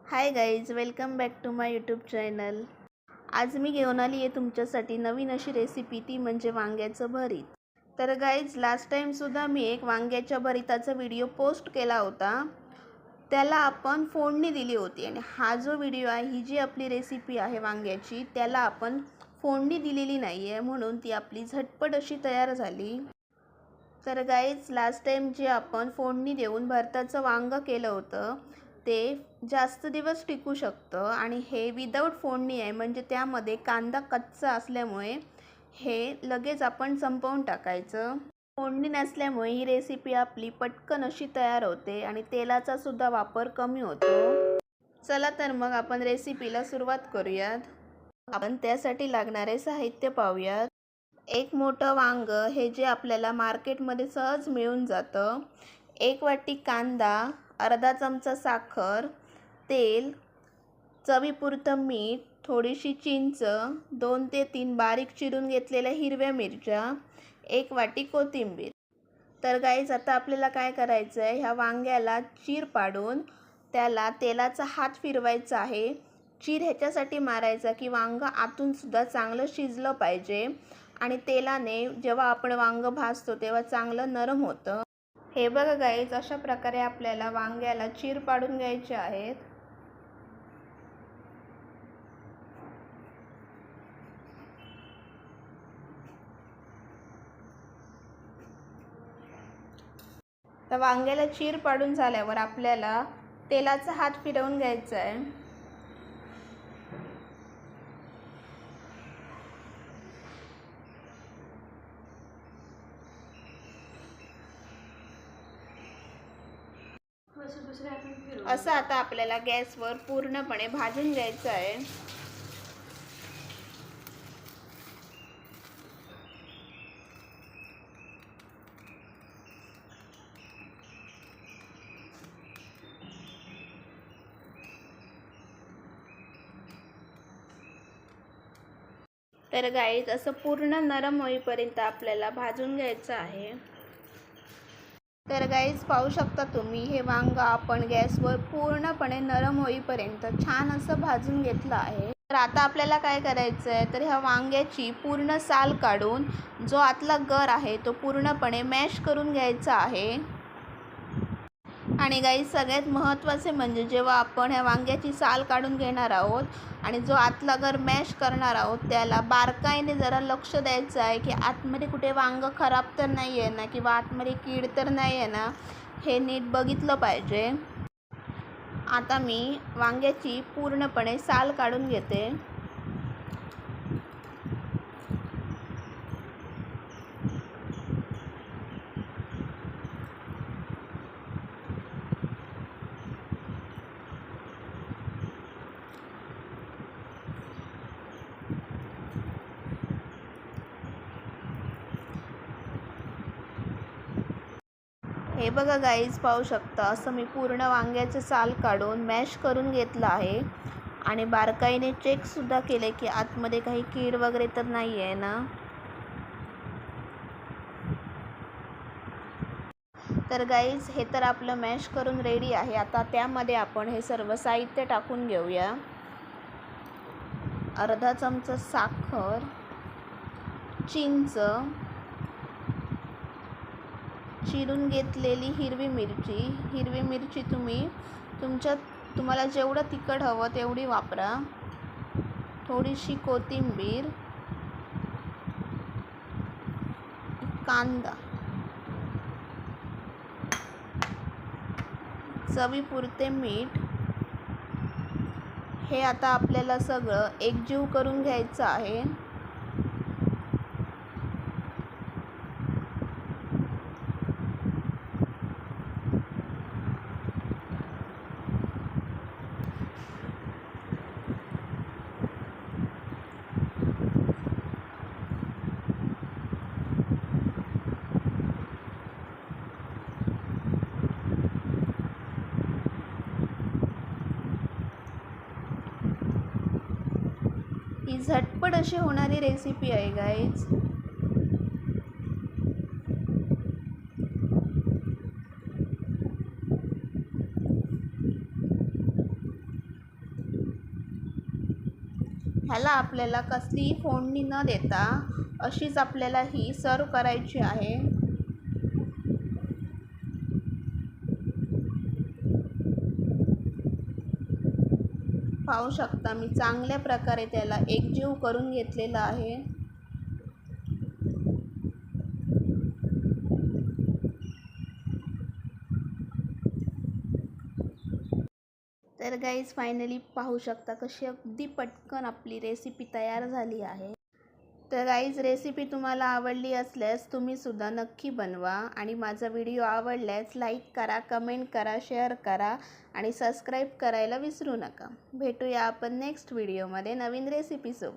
High guys, welcome back to my YouTube channel. आज मी घेऊन आली आहे तुमच्यासाठी नवीन अशी रेसिपी, ती म्हणजे वांग्याचं भरीत. तर गाईज, लास्ट टाईमसुद्धा मी एक वांग्याच्या भरिताचा व्हिडिओ पोस्ट केला होता. त्याला आपण फोडणी दिली होती आणि हा जो व्हिडिओ आहे, ही जी आपली रेसिपी आहे वांग्याची, त्याला आपण फोडणी दिलेली नाही आहे, म्हणून ती आपली झटपट अशी तयार झाली. तर गाईज, लास्ट टाईम जे आपण फोडणी देऊन भरताचं वांगं केलं होतं ते जास्त दिवस टिकू शकतं आणि हे विदाऊट फोडणी आहे, म्हणजे त्यामध्ये कांदा कच्चा असल्यामुळे हे लगेच आपण संपवून टाकायचं. फोडणी नसल्यामुळे ही रेसिपी आपली पटकन अशी तयार होते आणि तेलाचा सुद्धा वापर कमी होतो. चला तर मग आपण रेसिपीला सुरुवात करूयात. आपण त्यासाठी लागणारे साहित्य पाहूयात. एक मोठं वांग, हे जे आपल्याला मार्केटमध्ये सहज मिळून जातं. 1 वाटी कांदा, अर्धा चमचा साखर, तेल, चवीपुरतं मीठ, थोडीशी चिंच, 2 ते 3 बारीक चिरून घेतलेल्या हिरव्या मिरच्या, 1 वाटी कोथिंबीर. तर गाईज, आता आपल्याला काय करायचं आहे, ह्या वांग्याला चीर पाडून त्याला तेलाचा हात फिरवायचा आहे. चीर ह्याच्यासाठी मारायचा की वांगं आतूनसुद्धा चांगलं शिजलं पाहिजे आणि तेलाने जेव्हा आपण वांगं भाजतो तेव्हा चांगलं नरम होतं. हे बघा गाईज, अशा प्रकारे आपल्याला वांग्याला चीर पाडून घ्यायचे आहेत. तर वांग्याला चीर पाडून झाल्यावर आपल्याला तेलाचा हात फिरवून घ्यायचा आहे. असं आता आपल्याला गॅसवर पूर्णपणे भाजून घ्यायचं आहे. तर गाईज, असं पूर्ण नरम होईपर्यंत आपल्याला भाजून घ्यायचं आहे. तर गाईज, पाहू शकता तुम्ही, हे वांग आपण गॅसवर पूर्णपणे नरम होईपर्यंत छान असं भाजून घेतलं आहे. तर आता आपल्याला काय करायचं आहे, तर ह्या वांग्याची पूर्ण साल काढून जो आतला गर आहे तो पूर्णपणे मॅश करून घ्यायचा आहे. आणि गाईज, सगळ्यात महत्त्वाचे म्हणजे जेव्हा आपण ह्या वांग्याची साल काढून घेणार आहोत आणि जो आतला गर मॅश करणार आहोत, त्याला बारकाईने जरा लक्ष द्यायचं आहे की आतमध्ये कुठे वांगं खराब तर नाही आहे ना, किंवा आतमध्ये कीड तर नाही आहे ना, हे नीट बघितलं पाहिजे. आता मी वांग्याची पूर्णपणे साल काढून घेते. हे बघा गाईज, पाहू शकता, असं मी पूर्ण वांग्याचं साल काढून मॅश करून घेतलं आहे आणि बारकाईने चेकसुद्धा केले की आतमध्ये काही कीड वगैरे तर नाही आहे ना. तर गाईज, हे तर आपलं मॅश करून रेडी आहे. आता त्यामध्ये आपण हे सर्व साहित्य टाकून घेऊया. अर्धा चमचा साखर, चिंच, चिरून घेतलेली हिरवी मिरची तुम्हाला जेवढं तिखट हवं तेवढी वापरा. थोडीशी कोथिंबीर, कांदा, चवीपुरते मीठ. हे आता आपल्याला सगळं एकजीव करून घ्यायचं आहे. ही झटपट अशी होणारी रेसिपी आहे गाईज. ह्याला आपल्याला कसलीही फोडणी न देता अशीच आपल्याला ही सर्व करायची आहे. पाहू शकता मी चांगल्या प्रकारे त्याला एकजीव करून घेतलेला आहे. तर गाईज फायनली पाहू शकता कशी अगदी पटकन आपली रेसिपी तयार झाली आहे. तर गाईज रेसिपी तुम्हाला आवडली असल्यास तुम्हीसुद्धा नक्की बनवा आणि माझा व्हिडिओ आवडल्यास लाईक करा, कमेंट करा, शेअर करा आणि सबस्क्राईब करायला विसरू नका. भेटूया आपण नेक्स्ट व्हिडिओमध्ये नवीन रेसिपीसोबत.